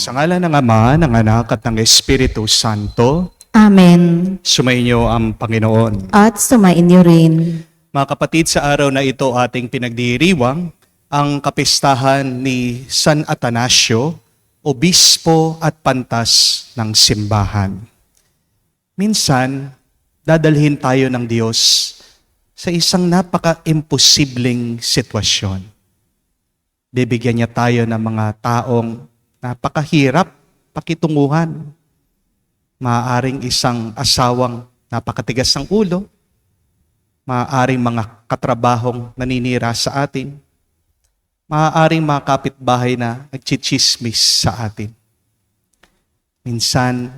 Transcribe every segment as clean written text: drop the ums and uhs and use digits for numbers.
Sa ngalan ng Ama, ng Anak at ng Espiritu Santo, Amen. sumainyo ang Panginoon. At sumainyo rin. Mga kapatid, sa araw na ito ating pinagdiriwang ang kapistahan ni San Atanasio, obispo at pantas ng simbahan. Minsan, dadalhin tayo ng Diyos sa isang napaka-imposibleng sitwasyon. Bibigyan niya tayo ng mga taong napakahirap pakitunguhan. Maaaring isang asawang napakatigas ng ulo, maaaring mga katrabahong naninira sa atin, maaaring mga kapitbahay na nagchichismis sa atin. Minsan,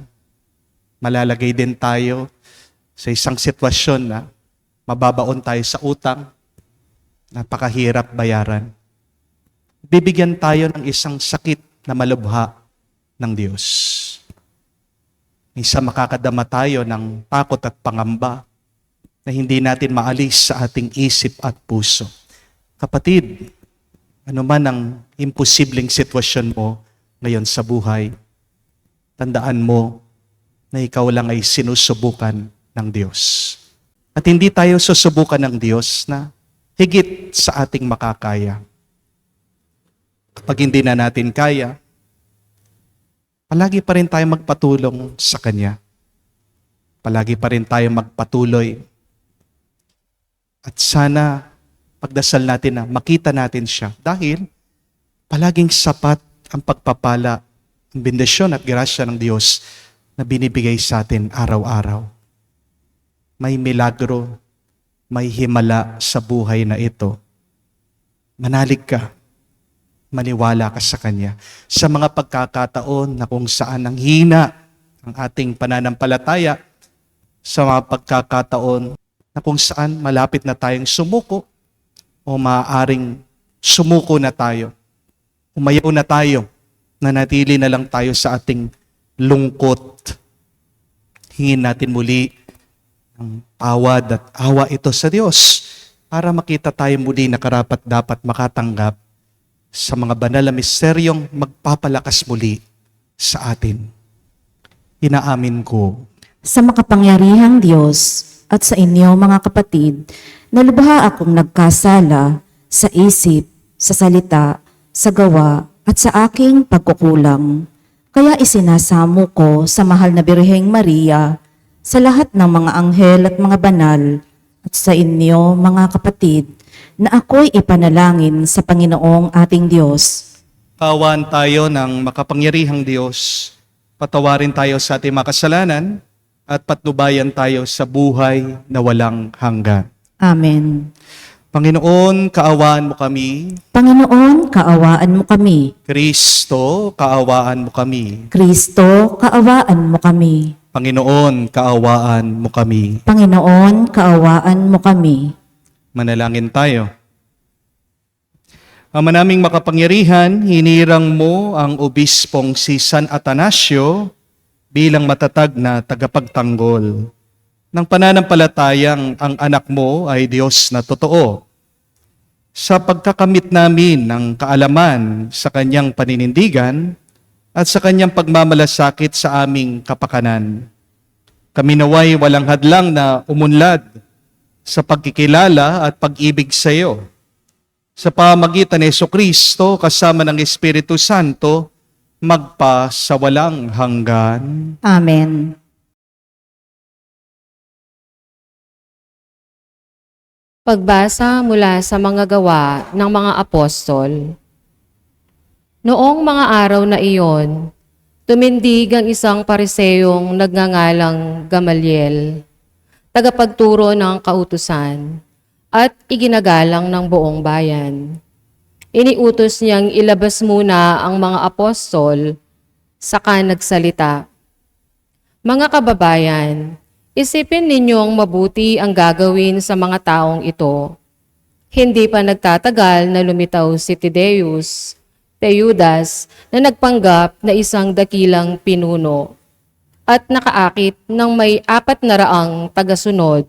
malalagay din tayo sa isang sitwasyon na mababaon tayo sa utang, napakahirap bayaran. Bibigyan tayo ng isang sakit na malubha ng Diyos. Minsan makakadama tayo ng takot at pangamba na hindi natin maalis sa ating isip at puso. Kapatid, ano man ang imposibleng sitwasyon mo ngayon sa buhay, tandaan mo na ikaw lang ay sinusubukan ng Diyos. At hindi tayo susubukan ng Diyos na higit sa ating makakaya. Kapag hindi na natin kaya, palagi pa rin tayo magpatulong sa Kanya. Palagi pa rin tayo magpatuloy. At sana pagdasal natin na makita natin siya dahil palaging sapat ang pagpapala, ang bendisyon at grasya ng Diyos na binibigay sa atin araw-araw. May milagro, may himala sa buhay na ito. Manalig ka. Maniwala ka sa Kanya. Sa mga pagkakataon na kung saan ang hina ang ating pananampalataya, sa mga pagkakataon na kung saan malapit na tayong sumuko o maaaring sumuko na tayo, umayaw na tayo, nanatili na lang tayo sa ating lungkot. Hingin natin muli ang tawad at awa ito sa Diyos para makita tayo muli na karapat dapat makatanggap sa mga banal na misteryong magpapalakas muli sa atin. Inaamin ko. Sa makapangyarihang Diyos at sa inyo mga kapatid, nalubha akong nagkasala sa isip, sa salita, sa gawa at sa aking pagkukulang. Kaya isinasamo ko sa mahal na Birheng Maria, sa lahat ng mga anghel at mga banal, at sa inyo mga kapatid, na ako'y ipanalangin sa Panginoong ating Diyos. Kaawaan tayo ng makapangyarihang Diyos. Patawarin tayo sa ating mga kasalanan at patnubayan tayo sa buhay na walang hanggan. Amen. Panginoon, kaawaan mo kami. Panginoon, kaawaan mo kami. Kristo, kaawaan mo kami. Kristo, kaawaan mo kami. Panginoon, kaawaan mo kami. Panginoon, kaawaan mo kami. Manalangin tayo. Ama naming makapangyarihan, hinirang mo ang obispong si San Atanasio bilang matatag na tagapagtanggol ng pananampalatayang ang anak mo ay Diyos na totoo. Sa pagkakamit namin ng kaalaman sa kanyang paninindigan at sa kanyang pagmamalasakit sa aming kapakanan, kami naway walang hadlang na umunlad sa pagkikilala at pag-ibig sa iyo. Sa pamagitan ni Jesucristo kasama ng Espiritu Santo, magpa sa walang hanggan. Amen. Pagbasa mula sa mga gawa ng mga apostol. Noong mga araw na iyon, tumindig ang isang pariseyong nagngangalang Gamaliel, tagapagturo ng kautusan, at iginagalang ng buong bayan. Iniutos niyang ilabas muna ang mga apostol, saka nagsalita. Mga kababayan, isipin ninyong mabuti ang gagawin sa mga taong ito. Hindi pa nagtatagal na lumitaw si Teudas, na nagpanggap na isang dakilang pinuno at nakaakit ng may 400 tagasunod.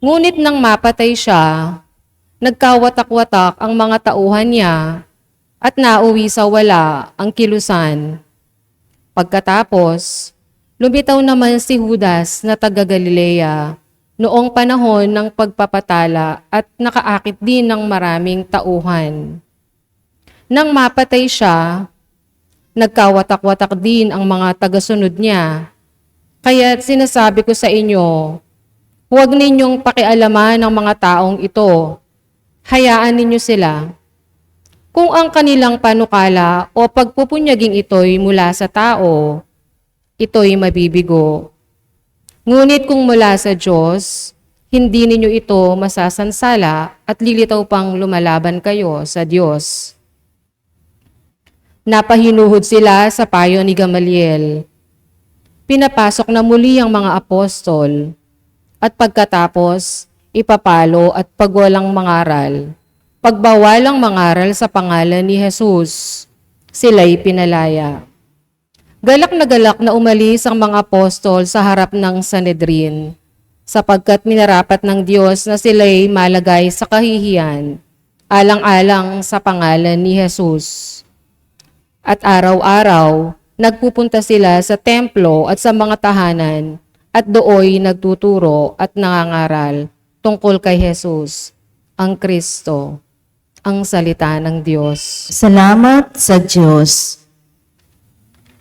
Ngunit nang mapatay siya, nagkawatak-watak ang mga tauhan niya at nauwi sa wala ang kilusan. Pagkatapos, lumitaw naman si Judas na taga Galilea noong panahon ng pagpapatala at nakaakit din ng maraming tauhan. Nang mapatay siya, nagkawatak-watak din ang mga tagasunod niya. Kaya't sinasabi ko sa inyo, huwag ninyong pakialaman ang mga taong ito. Hayaan ninyo sila. Kung ang kanilang panukala o pagpupunyaging ito'y mula sa tao, ito'y mabibigo. Ngunit kung mula sa Diyos, hindi ninyo ito masasansala at lilitaw pang lumalaban kayo sa Diyos. Napahinuhod sila sa payo ni Gamaliel. Pinapasok na muli ang mga apostol at pagkatapos ipapalo at pagwalang mangaral. Pagbawalang mangaral sa pangalan ni Jesus, sila'y pinalaya. Galak na umalis ang mga apostol sa harap ng Sanhedrin, sapagkat minarapat ng Diyos na sila'y malagay sa kahihiyan, alang-alang sa pangalan ni Jesus. At araw-araw, nagpupunta sila sa templo at sa mga tahanan, at dooy nagtuturo at nangangaral tungkol kay Jesus, ang Kristo, ang salita ng Diyos. Salamat sa Diyos.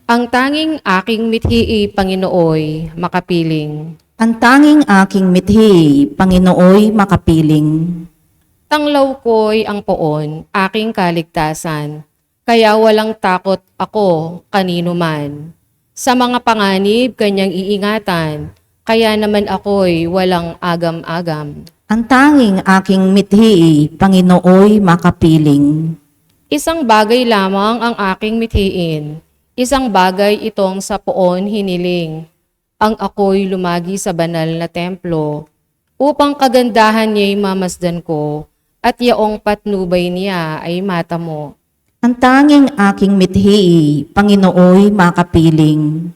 Ang tanging aking mithi, Panginooy, makapiling. Ang tanging aking mithi, Panginooy makapiling. Tanglaw ko'y ang poon, aking kaligtasan, kaya walang takot ako kanino man. Sa mga panganib kanyang iingatan, kaya naman ako'y walang agam-agam. Ang tanging aking mithi, Panginooy makapiling. Isang bagay lamang ang aking mithiin, isang bagay itong sa poon hiniling, ang ako'y lumagi sa banal na templo, upang kagandahan niya'y mamasdan ko, at yaong patnubay niya ay mata mo. Ang tanging aking mithi, Panginooy makapiling.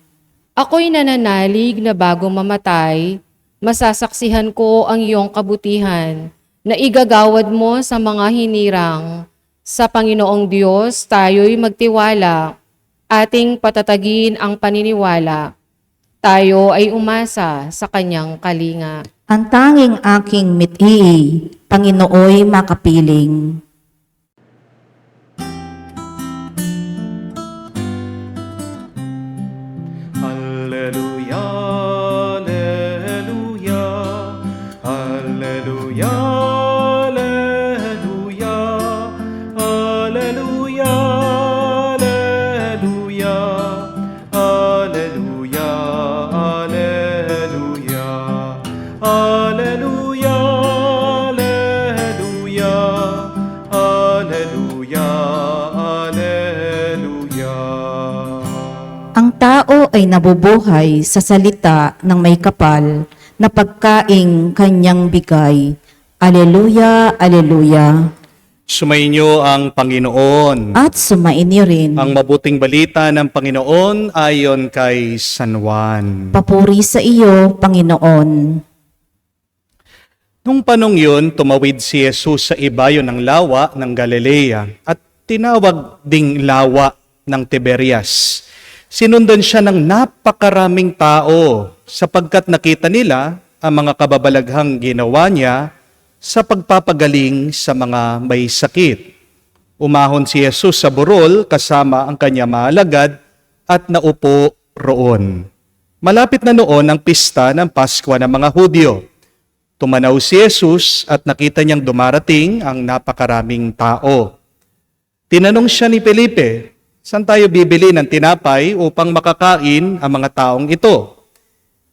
Ako'y nananalig na bago mamatay, masasaksihan ko ang iyong kabutihan na igagawad mo sa mga hinirang. Sa Panginoong Diyos tayo'y magtiwala, ating patatagin ang paniniwala. Tayo ay umasa sa kanyang kalinga. Ang tanging aking mithi, Panginooy makapiling. Alleluia, alleluia, alleluia, alleluia, alleluia, alleluia, alleluia, alleluia, alleluia, alleluia, alleluia, alleluia. Ang tao ay nabubuhay sa salita ng may kapal na pagkaing kanyang bigay. Aleluya, aleluya. Sumainyo ang Panginoon. At sumainyo rin. Ang mabuting balita ng Panginoon ayon kay San Juan. Papuri sa iyo, Panginoon. Nung panong yun, tumawid si Jesus sa ibayo ng lawa ng Galilea at tinawag ding lawa ng Tiberias. Sinundan siya ng napakaraming tao sapagkat nakita nila ang mga kababalaghang ginawa niya sa pagpapagaling sa mga may sakit. Umahon si Jesus sa burol kasama ang kanya maalagad at naupo roon. Malapit na noon ang pista ng Paskwa ng mga Hudyo. Tumanaw si Jesus at nakita niyang dumarating ang napakaraming tao. Tinanong siya ni Felipe, "Saan tayo bibili ng tinapay upang makakain ang mga taong ito?"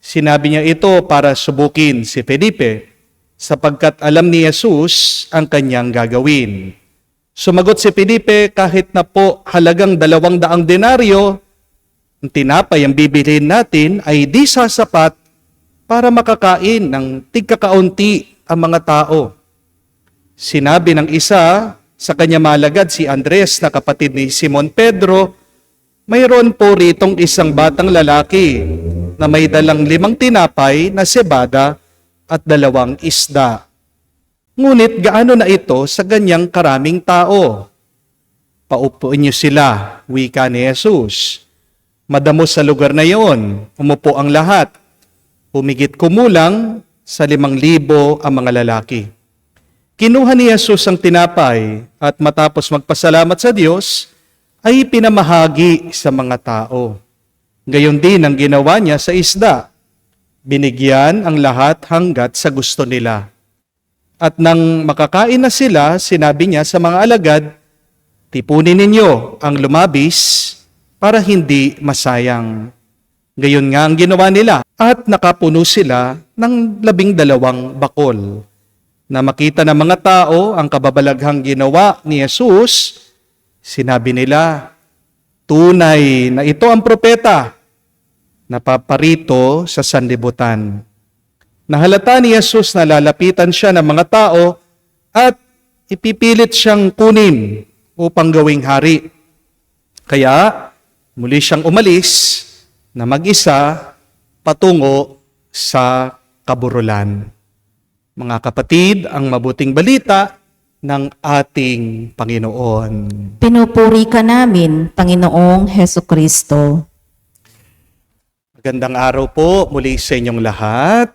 Sinabi niya ito para subukin si Felipe, sapagkat alam ni Jesus ang kanyang gagawin. Sumagot si Felipe, "Kahit na po halagang 200 denaryo, ang tinapay ang bibilhin natin ay di sasapat para makakain ng tigkakaunti ang mga tao." Sinabi ng isa sa kanya malagad, si Andres na kapatid ni Simon Pedro, "Mayroon po ritong isang batang lalaki na may dalang 5 tinapay na sebada at 2 isda. Ngunit gaano na ito sa ganyang karaming tao?" Paupuin niyo sila, wika ni Jesus. Madamo sa lugar na iyon, umupo ang lahat. Humigit kumulang sa 5,000 ang mga lalaki. Kinuha ni Jesus ang tinapay at matapos magpasalamat sa Diyos, ay pinamahagi sa mga tao. Gayon din ang ginawa niya sa isda. Binigyan ang lahat hanggat sa gusto nila. At nang makakain na sila, sinabi niya sa mga alagad, tipunin ninyo ang lumabis para hindi masayang. Gayon nga ang ginawa nila at nakapuno sila ng 12 bakol. Na makita ng mga tao ang kababalaghang ginawa ni Jesus, sinabi nila, tunay na ito ang propeta na paparito sa sanlibutan. Nahalata ni Jesus na lalapitan siya ng mga tao at ipipilit siyang kunin upang gawing hari. Kaya muli siyang umalis na mag-isa patungo sa kaburulan. Mga kapatid, ang mabuting balita ng ating Panginoon. Pinupuri ka namin, Panginoong Heso Kristo. Magandang araw po muli sa inyong lahat.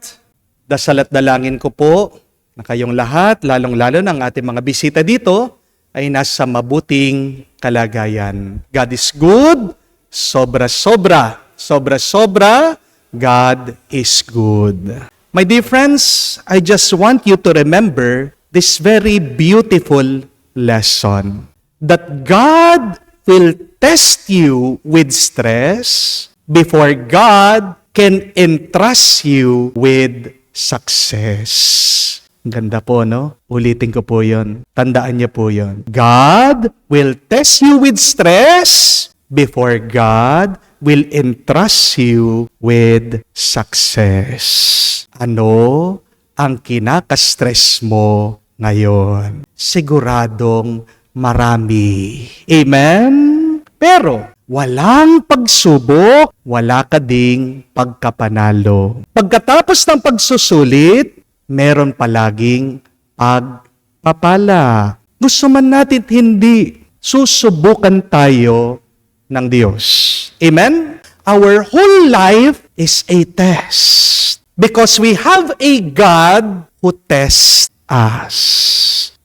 Dasal at dalangin ko po na kayong lahat, lalong-lalo ng ating mga bisita dito, ay nasa mabuting kalagayan. God is good, sobra-sobra. Sobra-sobra, God is good. My dear friends, I just want you to remember this very beautiful lesson. That God will test you with stress before God can entrust you with success. Ang ganda po, no? Ulitin ko po yun. Tandaan niyo po yun. God will test you with stress before God will entrust you with success. Ano ang kinaka-stress mo ngayon? Siguradong marami. Amen? Pero walang pagsubok, wala ka ding pagkapanalo. Pagkatapos ng pagsusulit, meron palaging pagpapala. Gusto man natin hindi, susubukan tayo ng Diyos. Amen? Our whole life is a test because we have a God who tests us.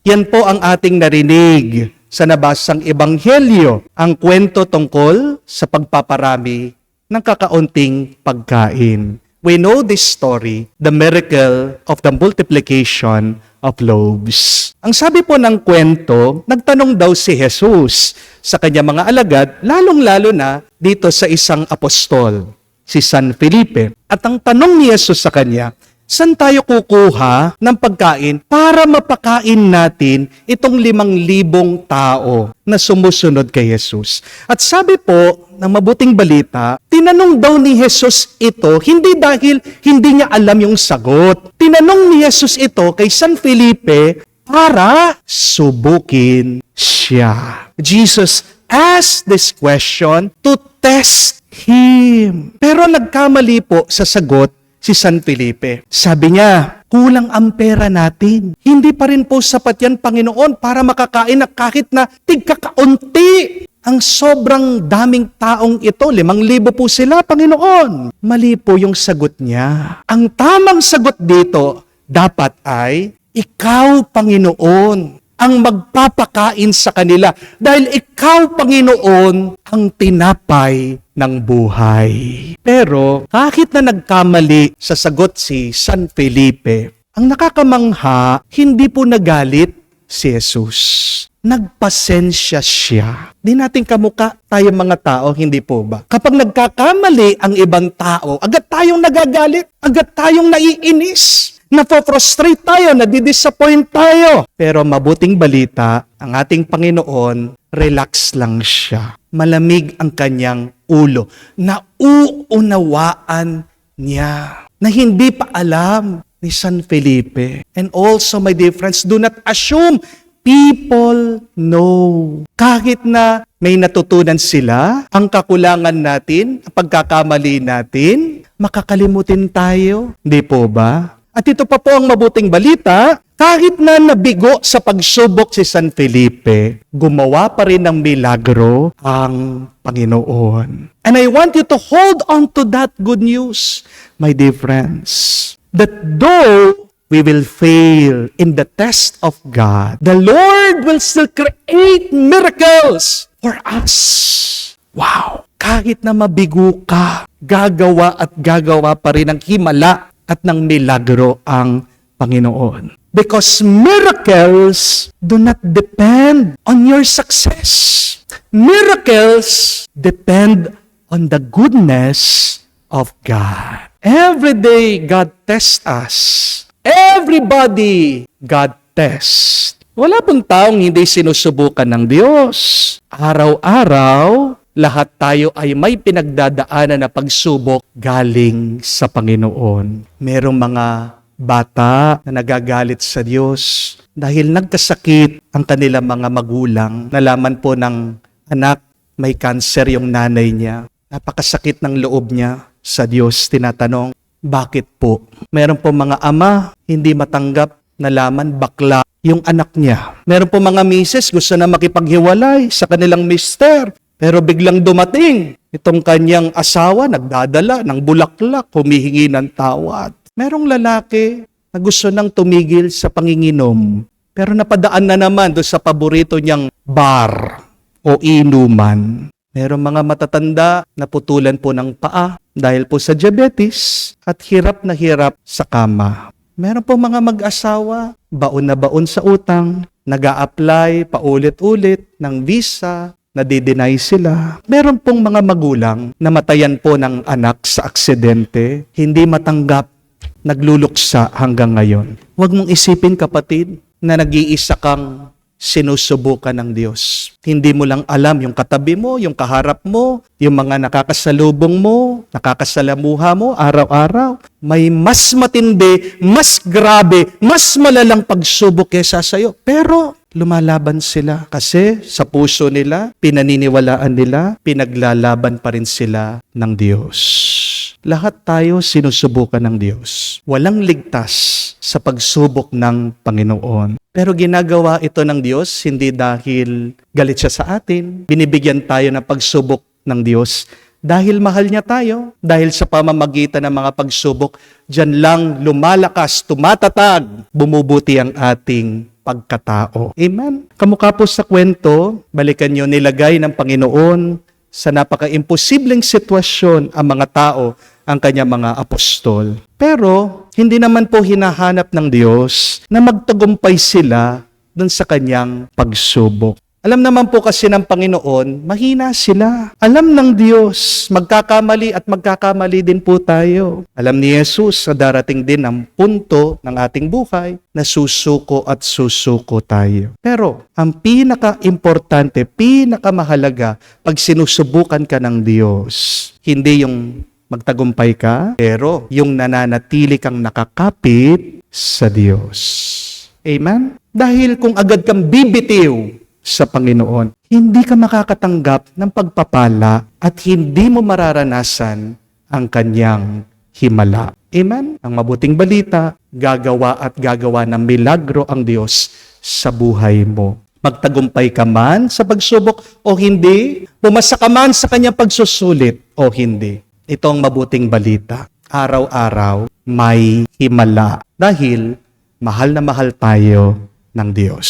Yan po ang ating narinig sa nabasang ebanghelyo, ang kwento tungkol sa pagpaparami ng kakaunting pagkain. We know this story, the miracle of the multiplication of loaves. Ang sabi po ng kwento, nagtanong daw si Jesus sa kanyang mga alagad, lalong-lalo na dito sa isang apostol, si San Felipe. At ang tanong ni Jesus sa kanya, saan tayo kukuha ng pagkain para mapakain natin itong 5,000 tao na sumusunod kay Jesus? At sabi po ng mabuting balita, tinanong daw ni Jesus ito, hindi dahil hindi niya alam yung sagot. Tinanong ni Jesus ito kay San Felipe para subukin siya. Jesus asked this question to test him. Pero nagkamali po sa sagot si San Felipe. Sabi niya, kulang ang pera natin. Hindi pa rin po sapat yan, Panginoon, para makakain na kahit na tigkakaunti. Ang sobrang daming taong ito, 5,000 po sila, Panginoon. Mali po yung sagot niya. Ang tamang sagot dito, dapat ay, ikaw, Panginoon, ang magpapakain sa kanila. Dahil ikaw, Panginoon, ang tinapay ng buhay. Pero kahit na nagkamali sa sagot si San Felipe, ang nakakamangha, hindi po nagalit si Jesus. Nagpasensya siya. Di natin kamuka tayo mga tao, hindi po ba? Kapag nagkakamali ang ibang tao, agad tayong nagagalit, agad tayong naiinis. Napofrustrate tayo, nadidisappoint tayo. Pero mabuting balita, ang ating Panginoon, relax lang siya. Malamig ang kanyang ulo. Nauunawaan niya na hindi pa alam ni San Felipe. And also, my dear friends, do not assume people know. Kahit na may natutunan sila, ang kakulangan natin, ang pagkakamali natin, makakalimutin tayo. Hindi po ba? At ito pa po ang mabuting balita, Kahit na nabigo sa pagsubok si San Felipe, gumawa pa rin ng milagro ang Panginoon. And I want you to hold on to that good news, my dear friends, that though we will fail in the test of God, the Lord will still create miracles for us. Wow! Kahit na mabigo ka, gagawa at gagawa pa rin ng himala at ng milagro ang Panginoon. Because miracles do not depend on your success. Miracles depend on the goodness of God. Every day, God tests us. Everybody, God tests. Wala pong taong hindi sinusubukan ng Diyos. Araw-araw, lahat tayo ay may pinagdadaanan na pagsubok galing sa Panginoon. Merong mga bata na nagagalit sa Diyos dahil nagkasakit ang kanilang mga magulang. Nalaman po ng anak, may cancer yung nanay niya. Napakasakit ng loob niya sa Diyos. Tinatanong, bakit po? Meron po mga ama, hindi matanggap, nalaman bakla yung anak niya. Meron po mga misis, gusto na makipaghiwalay sa kanilang mister. Pero biglang dumating, itong kanyang asawa, nagdadala ng bulaklak, humihingi ng tawad. Merong lalaki na gusto nang tumigil sa panginginom, pero napadaan na naman doon sa paborito niyang bar o inuman. Merong mga matatanda na putulan po ng paa dahil po sa diabetes at hirap na hirap sa kama. Meron po mga mag-asawa, baon na baon sa utang, nag-a-apply paulit-ulit ng visa, nadi-deny sila. Meron pong mga magulang na matayan po ng anak sa aksidente, hindi matanggap, nagluluksa hanggang ngayon. Huwag mong isipin, kapatid, na nag-iisa kang sinusubukan ng Diyos. Hindi mo lang alam yung katabi mo, yung kaharap mo, yung mga nakakasalubong mo, nakakasalamuha mo araw-araw. May mas matindi, mas grabe, mas malalang pagsubok kesa sa'yo. Pero lumalaban sila kasi sa puso nila, pinaniniwalaan nila, pinaglalaban pa rin sila ng Diyos. Lahat tayo sinusubukan ng Diyos. Walang ligtas sa pagsubok ng Panginoon. Pero ginagawa ito ng Diyos hindi dahil galit siya sa atin. Binibigyan tayo ng pagsubok ng Diyos dahil mahal niya tayo. Dahil sa pamamagitan ng mga pagsubok, diyan lang lumalakas, tumatatag, bumubuti ang ating pagkatao. Amen? Kamukha po sa kwento, balikan niyo, nilagay ng Panginoon sa napaka-imposibleng sitwasyon ang mga tao, ang kanyang mga apostol. Pero, hindi naman po hinahanap ng Diyos na magtagumpay sila dun sa kanyang pagsubok. Alam naman po kasi ng Panginoon, mahina sila. Alam ng Diyos, magkakamali at magkakamali din po tayo. Alam ni Jesus na darating din ang punto ng ating buhay na susuko at susuko tayo. Pero, ang pinaka-importante, pinakamahalaga, pag sinusubukan ka ng Diyos, hindi yung magtagumpay ka, pero yung nananatili kang nakakapit sa Diyos. Amen? Dahil kung agad kang bibitiw sa Panginoon, hindi ka makakatanggap ng pagpapala at hindi mo mararanasan ang kanyang himala. Amen? Ang mabuting balita, gagawa at gagawa ng milagro ang Diyos sa buhay mo. Magtagumpay ka man sa pagsubok o hindi, pumasa ka man sa kanyang pagsusulit o hindi. Ito ang mabuting balita. Araw-araw may himala dahil mahal na mahal tayo ng Diyos.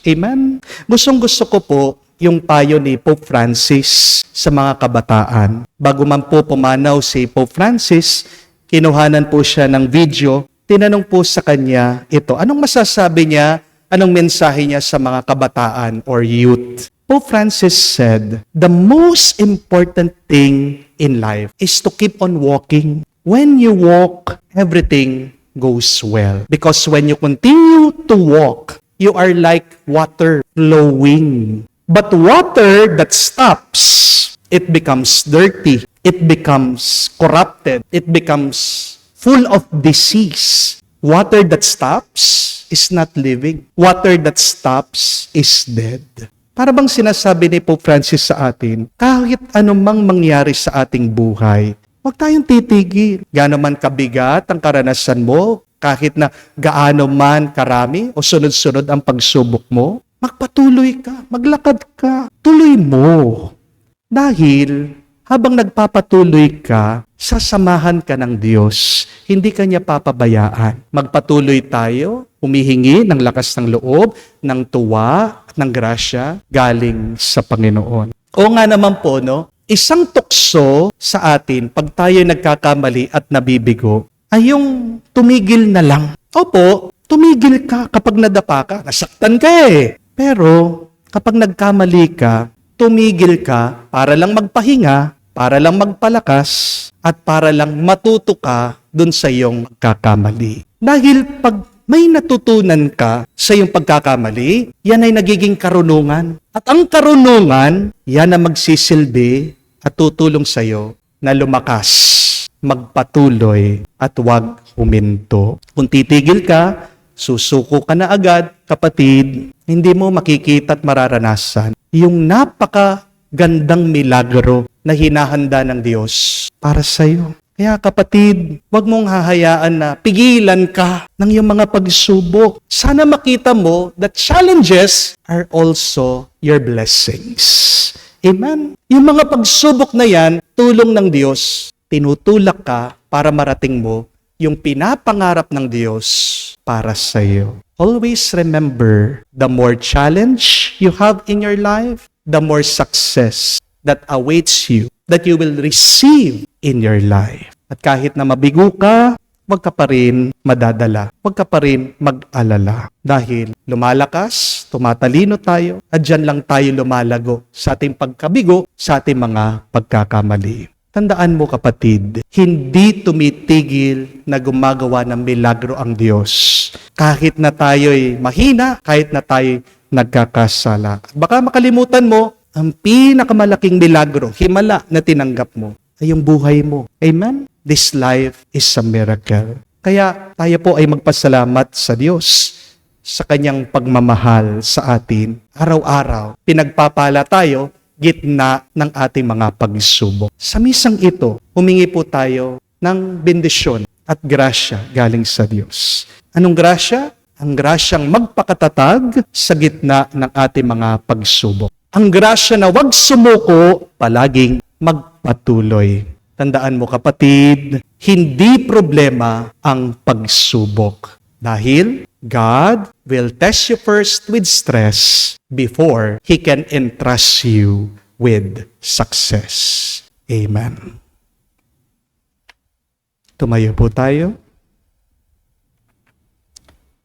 Amen? Gustong-gusto ko po yung payo ni Pope Francis sa mga kabataan. Bago man po pumanaw si Pope Francis, kinuhanan po siya ng video. Tinanong po sa kanya ito, anong masasabi niya, anong mensahe niya sa mga kabataan or youth? Pope Francis said, the most important thing in life is to keep on walking. When you walk, everything goes well. Because when you continue to walk, you are like water flowing. But water that stops, it becomes dirty. It becomes corrupted. It becomes full of disease. Water that stops is not living. Water that stops is dead. Para bang sinasabi ni Pope Francis sa atin, kahit anumang mangyari sa ating buhay, huwag tayong titigil. Gaano man kabigat ang karanasan mo, Kahit na gaano man karami o sunod-sunod ang pagsubok mo, magpatuloy ka, maglakad ka, tuloy mo. Dahil habang nagpapatuloy ka, sasamahan ka ng Diyos. Hindi ka niya papabayaan. Magpatuloy tayo, humihingi ng lakas ng loob, ng tuwa, ng grasya, galing sa Panginoon. O nga naman po, no? Isang tukso sa atin pag tayo nagkakamali at nabibigo ay yung tumigil na lang. Opo, tumigil ka kapag nadapa ka. Nasaktan ka eh. Pero kapag nagkamali ka, tumigil ka para lang magpahinga, para lang magpalakas, at para lang matuto ka dun sa iyong pagkakamali. Dahil pag may natutunan ka sa iyong pagkakamali, yan ay nagiging karunungan. At ang karunungan, yan ang magsisilbi at tutulong sa iyo na lumakas, magpatuloy, at huwag huminto. Kung titigil ka, susuko ka na agad, kapatid, hindi mo makikita at mararanasan yung napakagandang milagro na hinahanda ng Diyos para sa iyo. Kaya kapatid, huwag mong hahayaan na pigilan ka ng iyong mga pagsubok. Sana makita mo that challenges are also your blessings. Amen? Yung mga pagsubok na yan, tulong ng Diyos, tinutulak ka para marating mo yung pinapangarap ng Diyos para sa iyo. Always remember, the more challenge you have in your life, the more success that awaits you, that you will receive in your life. At kahit na mabigo ka, huwag ka pa rin madadala. Huwag ka pa rin mag-alala. Dahil lumalakas, tumatalino tayo, at dyan lang tayo lumalago sa ating pagkabigo, sa ating mga pagkakamali. Tandaan mo kapatid, hindi tumitigil na gumagawa ng milagro ang Diyos. Kahit na tayo'y mahina, kahit na tayo'y nagkakasala. Baka makalimutan mo, ang pinakamalaking milagro, himala na tinanggap mo, ay yung buhay mo. Amen? This life is a miracle. Kaya tayo po ay magpasalamat sa Diyos sa Kanyang pagmamahal sa atin. Araw-araw, pinagpapala tayo gitna ng ating mga pagsubok. Sa misang ito, humingi po tayo ng bendisyon at grasya galing sa Diyos. Anong grasya? Ang grasyang magpakatatag sa gitna ng ating mga pagsubok. Ang grasya na wag sumuko, palaging magpatuloy. Tandaan mo kapatid, hindi problema ang pagsubok. Dahil God will test you first with stress before He can entrust you with success. Amen. Tumayo po tayo.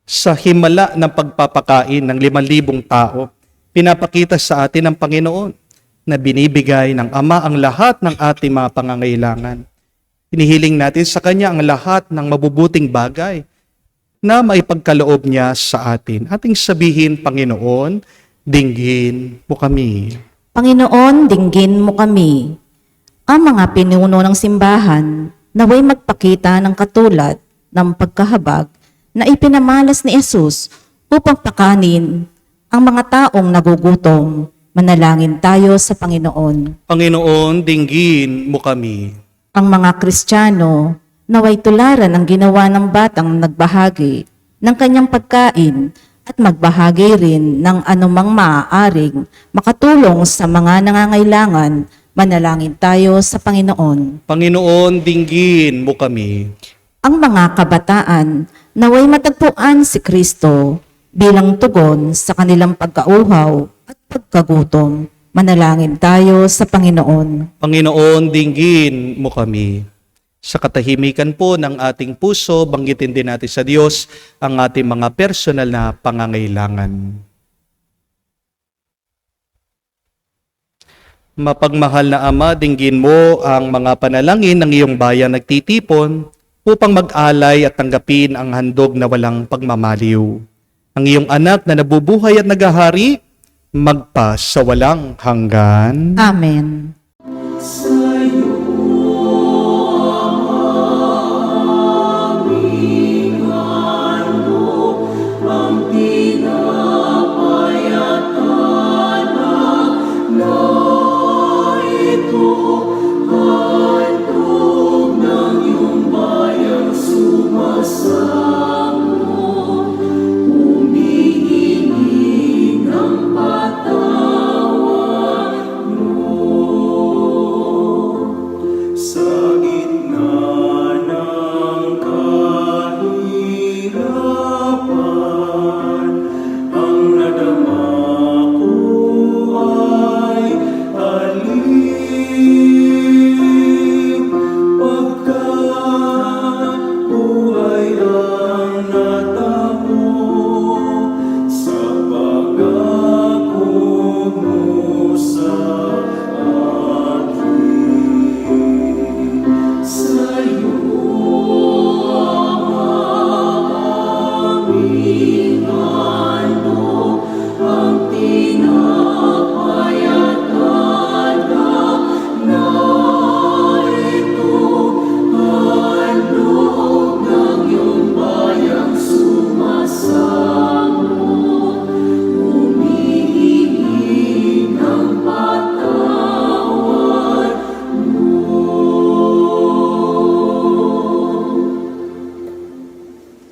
Sa himala ng pagpapakain ng 5,000 tao, pinapakita sa atin ng Panginoon na binibigay ng Ama ang lahat ng ating mga pangangailangan. Hinihiling natin sa Kanya ang lahat ng mabubuting bagay na maipagkaloob niya sa atin. Ating sabihin, Panginoon, dinggin mo kami. Panginoon, dinggin mo kami. Ang mga pinuno ng simbahan naway magpakita ng katulad ng pagkahabag na ipinamalas ni Jesus upang pakanin ang mga taong nagugutom. Manalangin tayo sa Panginoon. Panginoon, dinggin mo kami. Ang mga Kristiyano naway tularan ang ginawa ng batang nagbahagi ng kanyang pagkain at magbahagi rin ng anumang maaaring makatulong sa mga nangangailangan. Manalangin tayo sa Panginoon. Panginoon, dinggin mo kami. Ang mga kabataan naway matagpuan si Kristo bilang tugon sa kanilang pagkauhaw at pagkagutom. Manalangin tayo sa Panginoon. Panginoon, dinggin mo kami. Sa katahimikan po ng ating puso, banggitin din natin sa Diyos ang ating mga personal na pangangailangan. Mapagmahal na Ama, dinggin mo ang mga panalangin ng iyong bayan nagtitipon upang mag-alay at tanggapin ang handog na walang pagmamaliw. Ang iyong anak na nabubuhay at nagahari, magpa sa walang hanggan. Amen. Handog ng iyong bayang sumasa.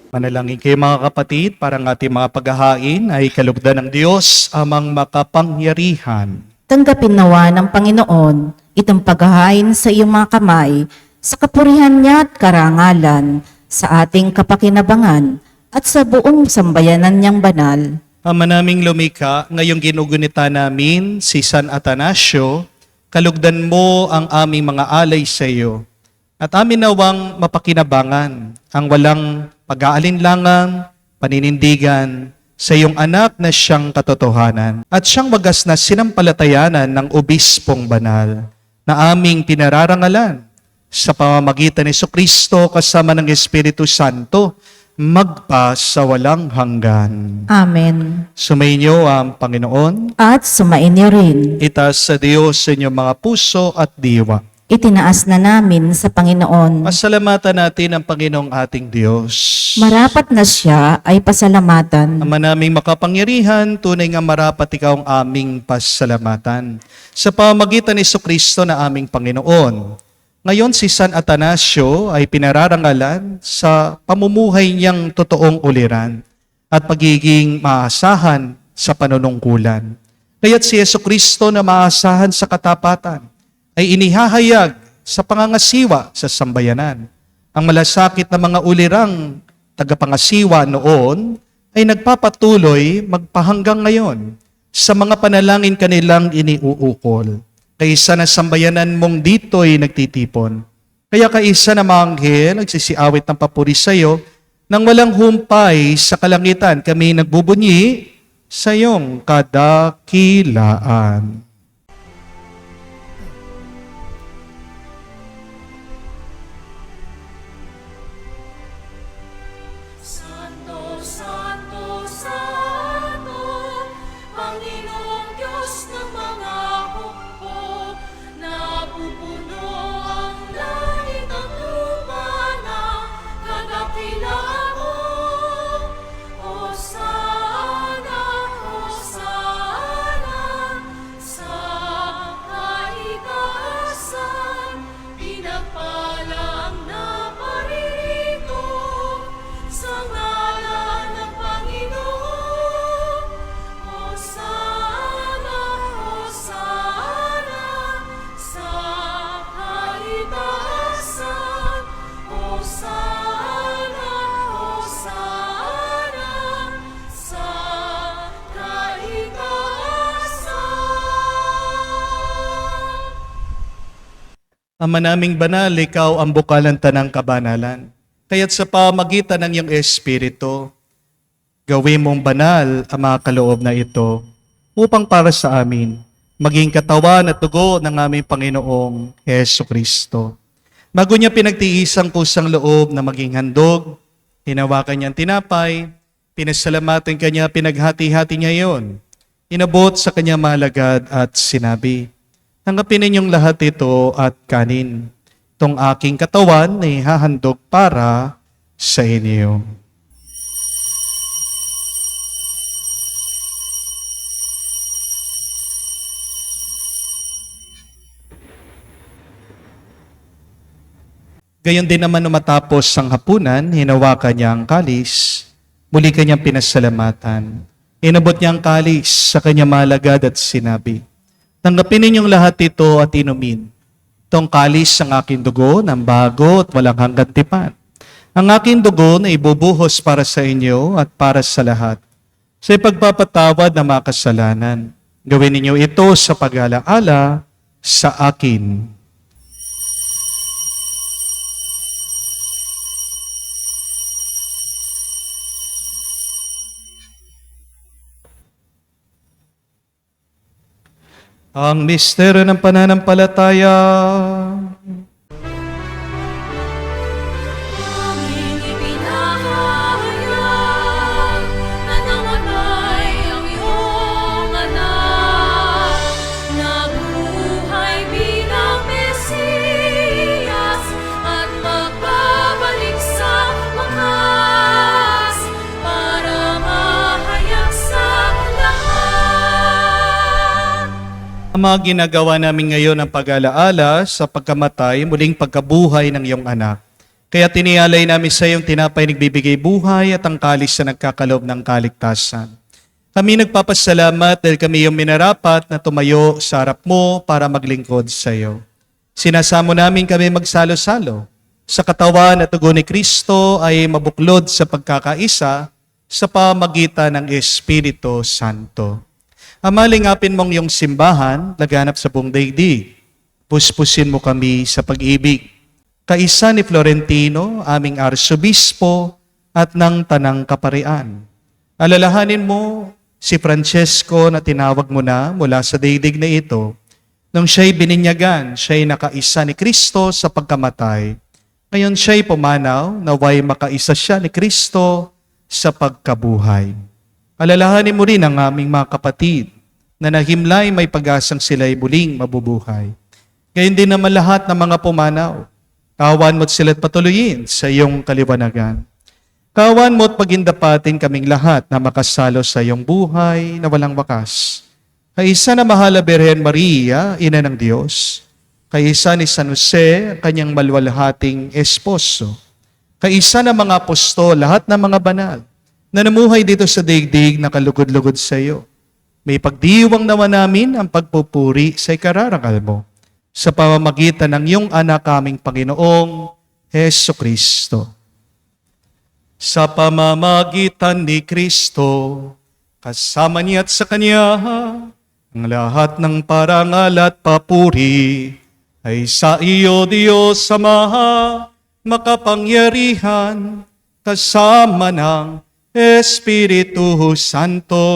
Manalangin kayo mga kapatid, para ang ating mga paghahain ay kalugdan ng Diyos, amang makapangyarihan. Tanggapin nawa ng Panginoon itong paghahain sa iyong mga kamay, sa kapurihan niya at karangalan, sa ating kapakinabangan, at sa buong sambayanan niyang banal. Ama naming lumikha, ngayong ginugunita namin si San Atanasio, kalugdan mo ang aming mga alay sa iyo. At amin nawang mapakinabangan ang walang pag-aalinlangang, paninindigan sa iyong anak na siyang katotohanan at siyang wagas na sinampalatayanan ng obispong banal na aming pinararangalan sa pamamagitan ni Jesucristo kasama ng Espiritu Santo magpa sa walang hanggan. Amen. Sumainyo ang Panginoon. At sumainyo rin. Itaas sa Diyos sa inyong mga puso at diwa. Itinaas na namin sa Panginoon. Pasalamatan natin ang Panginoong ating Diyos. Marapat na siya ay pasalamatan. Ama naming makapangyarihan, tunay nga marapat ikaw ang aming pasalamatan. Sa pamamagitan ni Jesucristo na aming Panginoon. Ngayon si San Atanasio ay pinararangalan sa pamumuhay niyang totoong uliran at pagiging maasahan sa panunungkulan. Kaya't si Jesucristo na maasahan sa katapatan ay inihahayag sa pangangasiwa sa sambayanan. Ang malasakit na mga ulirang tagapangasiwa noon ay nagpapatuloy magpahanggang ngayon sa mga panalangin kanilang iniuukol. Kaisa na sambayanan mong dito'y nagtitipon. Kaya kaisa na mga anghel nagsisiawit ng papuri sa iyo nang walang humpay sa kalangitan kami nagbubunyi sa iyong kadakilaan. Santo, Santo, Santo, Panginoong Diyos ng mga hukbo, napupuno ang langit at lupa ng kadakilaan mo. Hosana, Hosana, sa kaitaasan, pinagpala ang naparito. Sa ngalan ng Panginoon, Hosana, Hosana, sa kaitaasan, Hosana, Hosana, sa kaitaasan. Ama naming banal, ikaw ang bukalan tanang kabanalan. Kaya't sa pamagitan ng iyong Espiritu, gawin mong banal ang mga kaloob na ito upang para sa amin maging katawan at dugo ng aming Panginoong Heso Kristo. Bago niya pinagtiisang kusang loob na maging handog, hinawakan niya ang tinapay, pinasalamatan kanya, pinaghati-hati niya iyon. Inabot sa kanya malagad at sinabi, "Tanggapin ninyong lahat ito at kanin. Itong aking katawan ay hahandog para sa inyo." Gayon din naman nung matapos ang hapunan, hinawakan niya ang kalis, muli kanyang pinasalamatan. Inabot niya ang kalis sa kanyang malagad at sinabi, "Tanggapin ninyong lahat ito at inumin. Itong kalis ang aking dugo ng bago at walang hanggang tipan. Ang aking dugo na ibubuhos para sa inyo at para sa lahat, sa ipagpapatawad ng mga kasalanan. Gawin ninyo ito sa pag-alaala sa akin." Ang misteryo ng pananampalataya. Aming ipinahayag na namatay ang iyong anak, nabuhay bilang Mesiyas at magbabalik sa wakas para mahayag sa lahat. Ang mga ginagawa namin ngayon ang pag-alaala sa pagkamatay, muling pagkabuhay ng iyong anak. Kaya tinialay namin sa iyong tinapay nagbibigay buhay at ang kalis na nagkakaloob ng kaligtasan. Kami nagpapasalamat dahil kami yung minarapat na tumayo sa harap mo para maglingkod sa iyo. Sinasamo namin kami magsalo-salo sa katawan at dugo ni Kristo ay mabuklod sa pagkakaisa sa pamagitan ng Espiritu Santo. Amalingapin mong iyong simbahan, laganap sa buong daigdig. Puspusin mo kami sa pag-ibig. Kaisa ni Florentino, aming arsobispo at ng Tanang Kaparian. Alalahanin mo si Francesco na tinawag mo na mula sa daigdig na ito. Nung siya'y bininyagan, siya'y nakaisa ni Kristo sa pagkamatay. Ngayon siya'y pumanaw, naway makaisa siya ni Kristo sa pagkabuhay. Alalahanin mo rin ang aming mga kapatid na nahimlay may pag-asang sila'y muling mabubuhay. Gayon din naman lahat ng mga pumanaw. Kawan mo't sila't patuloyin sa iyong kaliwanagan. Kawan mo't pagindapatin kaming lahat na makasalo sa iyong buhay na walang wakas. Kaisa na mahal na Birhen Maria, Ina ng Diyos. Kaisa ni San Jose, kanyang malwalhating esposo. Kaisa na mga apostol, lahat ng mga banal na namuhay dito sa daigdig na kalugod-lugod sa iyo. May pagdiwang naman namin ang pagpupuri sa ikararangal mo sa pamamagitan ng iyong anak aming Panginoong Heso Kristo. Sa pamamagitan ni Kristo, kasama niya at sa Kanya, ang lahat ng parangal at papuri ay sa iyo, Diyos Ama, makapangyarihan, kasama ng Espiritu Santo,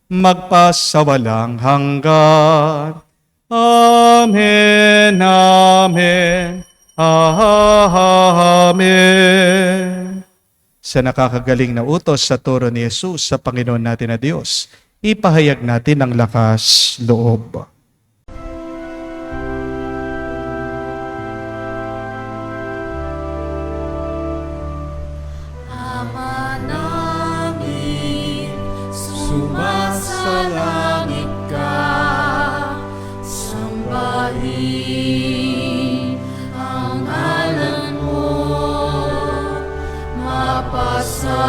magpasawalang hanggan. Amen, amen, amen. Sa nakakagaling na utos sa turo ni Jesus sa Panginoon natin na Diyos, ipahayag natin ang lakas loob. Ama namin, sumasalangit ka, sambahin ang ngalan mo, mapasa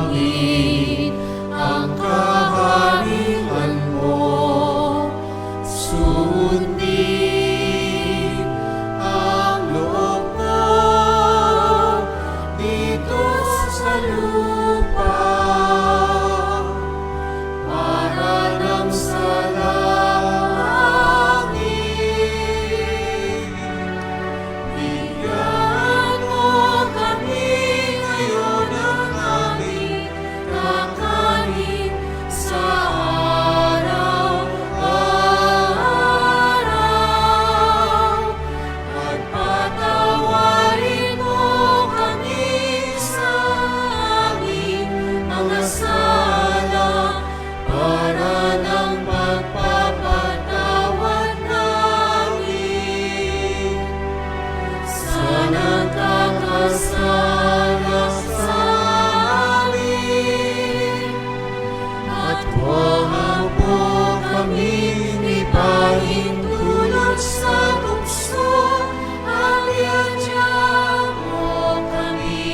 amin ang kaharian mo, sundin ang loob mo dito sa lupa para nang sa langit. Bigyan mo kami ngayon ng aming kakanin sa araw-araw at patawarin mo kami sa aming mga sala para ng pagpapatawad namin sa nagkakasala sa amin. At huwag mo kami ipahintulot sa tukso, at iadya mo kami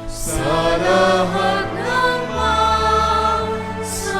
sa lahat ng masama.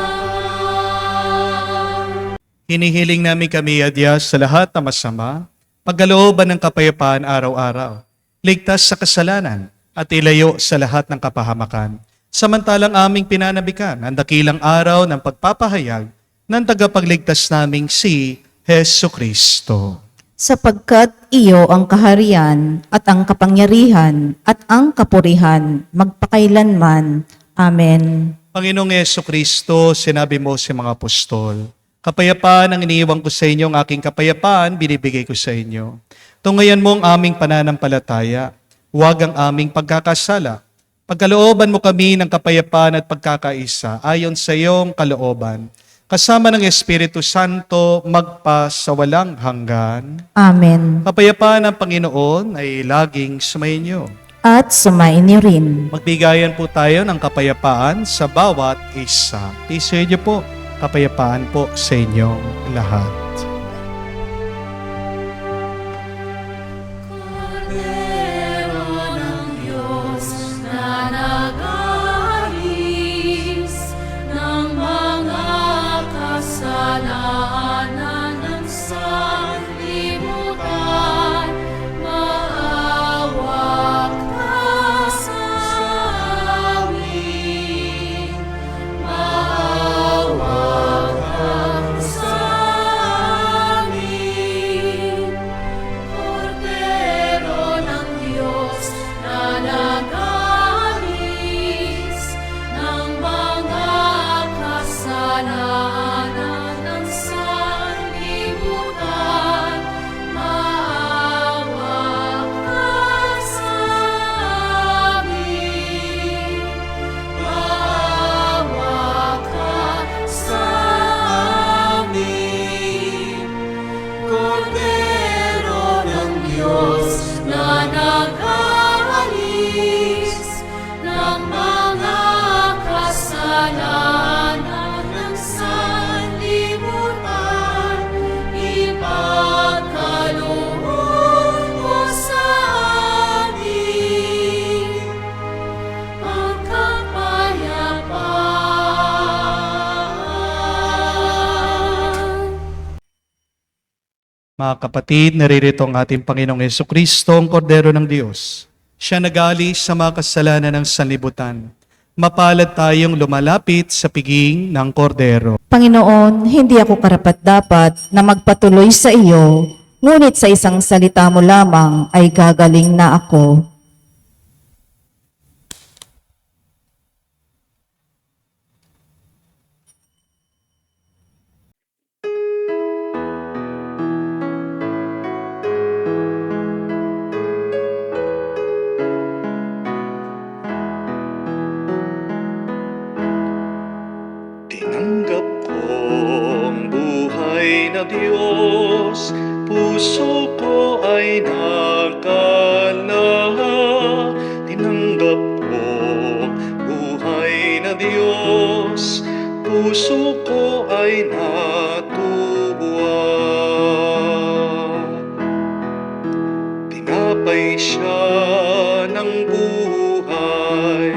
Hinihiling namin kami, Adyas, sa lahat na masama, pagkalooban ng kapayapaan araw-araw, ligtas sa kasalanan, at ilayo sa lahat ng kapahamakan. Samantalang aming pinanabikan ang dakilang araw ng pagpapahayag ng tagapagligtas naming si Heso Kristo. Sapagkat iyo ang kaharian at ang kapangyarihan at ang kapurihan magpakailanman. Amen. Panginoong Heso Kristo, sinabi mo sa mga apostol, kapayapaan ang iniiwan ko sa inyo, ang aking kapayapaan binibigay ko sa inyo. Tungayan mo ang aming pananampalataya, huwag ang aming pagkakasala. Pagkalooban mo kami ng kapayapaan at pagkakaisa ayon sa iyong kalooban, kasama ng Espiritu Santo magpa sa walang hanggan. Amen. Kapayapaan ng Panginoon ay laging sumainyo. At sumainyo rin. Magbigayan po tayo ng kapayapaan sa bawat isa. Tisoy niyo po, kapayapaan po sa inyong lahat. Cordero na nag-aalis ng mga kasalanan ng sanlibutan. Ipagkaloob mo sa amin ang kapayapaan. Mga kapatid, naririto ang ating Panginoong Jesucristo, ang Kordero ng Diyos. Siya nag-aalis sa mga kasalanan ng sanlibutan. Mapalad tayong lumalapit sa piging ng Kordero. Panginoon, hindi ako karapat-dapat na magpatuloy sa iyo, ngunit sa isang salita mo lamang ay gagaling na ako. Tinanggap ko ang buhay na Diyos, puso ko ay nakalahak. Tinanggap ko ang buhay na Diyos, puso ko ay natuwa. Tinapay siya ng buhay,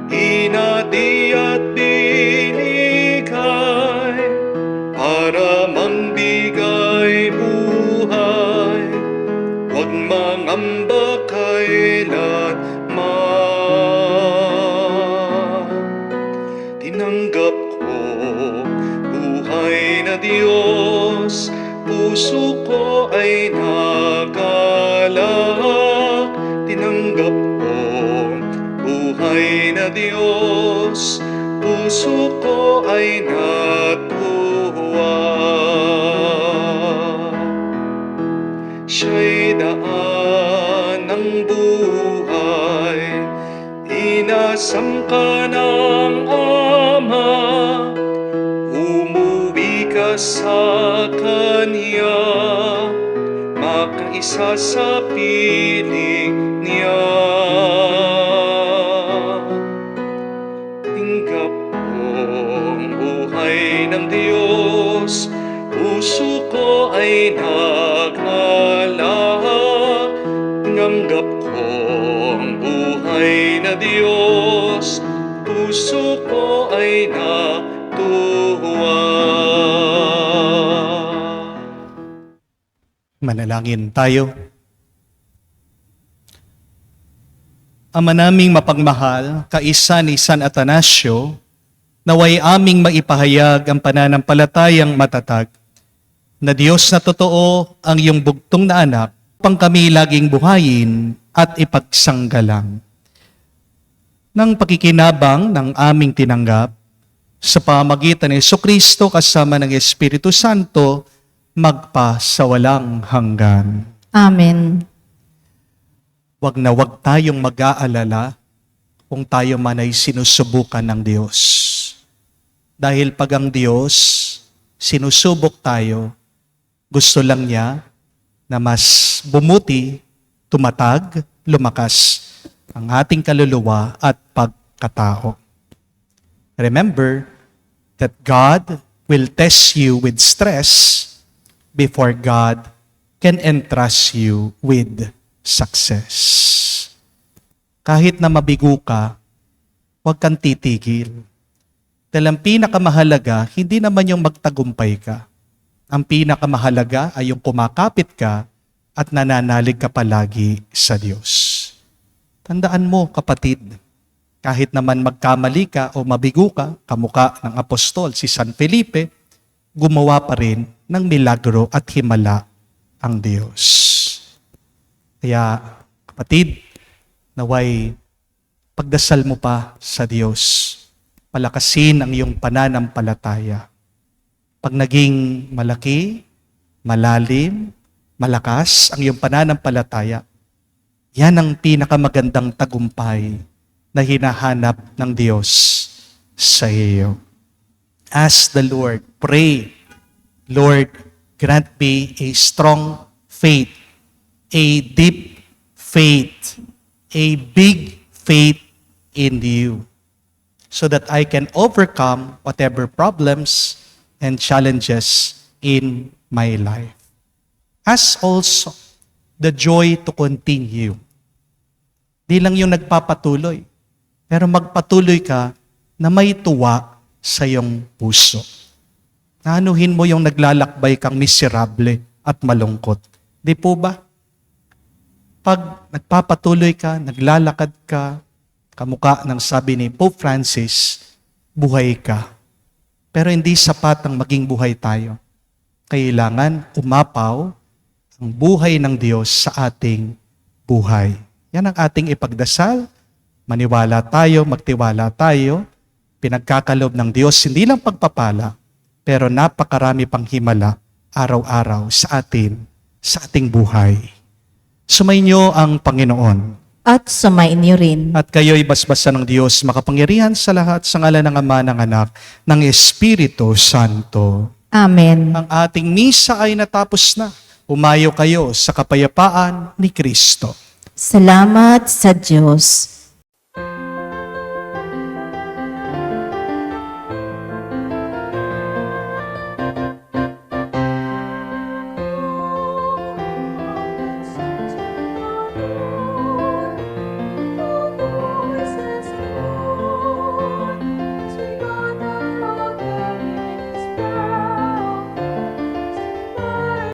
hinati at binigay para mambigay buhay. Huwag mangamba kailanman. Tinanggap ko buhay na Diyos, puso ko ay nagalak. Tinanggap ko buhay na Diyos, puso ko ay natuwa. Siya'y daan ng buhay, inasam ka ng Ama, umuwi ka sa Kanya, makaisa sa piling niya. Tinggap ko ang buhay ng Diyos, puso ko ay naghalak. Tinanggap ko ang buhay na Diyos, puso ko ay natuwa. Manalangin tayo. Ama naming mapagmahal, kaisa ni San Atanasio, naway aming maipahayag ang pananampalatayang matatag na Diyos na totoo ang iyong bugtong na anak, upang kami laging buhayin at ipagsanggalang. Nang pakikinabang ng aming tinanggap, sa pamagitan ni Jesucristo kasama ng Espiritu Santo, magpa sa walang hanggan. Amen. Wag na wag tayong mag-aalala kung tayo man ay sinusubukan ng Diyos. Dahil pag ang Diyos sinusubok tayo, gusto lang niya na mas bumuti, tumatag, lumakas ang ating kaluluwa at pagkatao. Remember that God will test you with stress before God can entrust you with success. Kahit na mabigo ka, huwag kang titigil. Dahil ang pinakamahalaga, hindi naman yung magtagumpay ka. Ang pinakamahalaga ay yung kumakapit ka at nananalig ka palagi sa Diyos. Tandaan mo, kapatid, kahit naman magkamali ka o mabigo ka, kamukha ng apostol si San Felipe, gumawa pa rin ng milagro at himala ang Diyos. Kaya, kapatid, naway pagdasal mo pa sa Diyos. Palakasin ang iyong pananampalataya. Pag naging malaki, malalim, malakas ang iyong pananampalataya, yan ang pinakamagandang tagumpay na hinahanap ng Diyos sa iyo. Ask the Lord, pray, Lord, grant me a strong faith, a deep faith, a big faith in you, so that I can overcome whatever problems and challenges in my life. Has also the joy to continue. Di lang yung nagpapatuloy, pero magpatuloy ka na may tuwa sa iyong puso. Nanuhin mo yung naglalakbay kang miserable at malungkot. Di po ba? Pag nagpapatuloy ka, naglalakad ka, kamukha ng sabi ni Pope Francis, buhay ka. Pero hindi sapat ang maging buhay tayo. Kailangan umapaw ang buhay ng Diyos sa ating buhay. Yan ang ating ipagdasal. Maniwala tayo, magtiwala tayo. Pinagkakalob ng Diyos, hindi lang pagpapala, pero napakarami pang himala araw-araw sa ating buhay. Sumainyo ang Panginoon. At sumain niyo rin. At kayo'y basbasan ng Diyos, makapangyarihan sa lahat, sa ngalan ng Ama, ng Anak, ng Espiritu Santo. Amen. Ang ating misa ay natapos na. Umayo kayo sa kapayapaan ni Kristo. Salamat sa Diyos.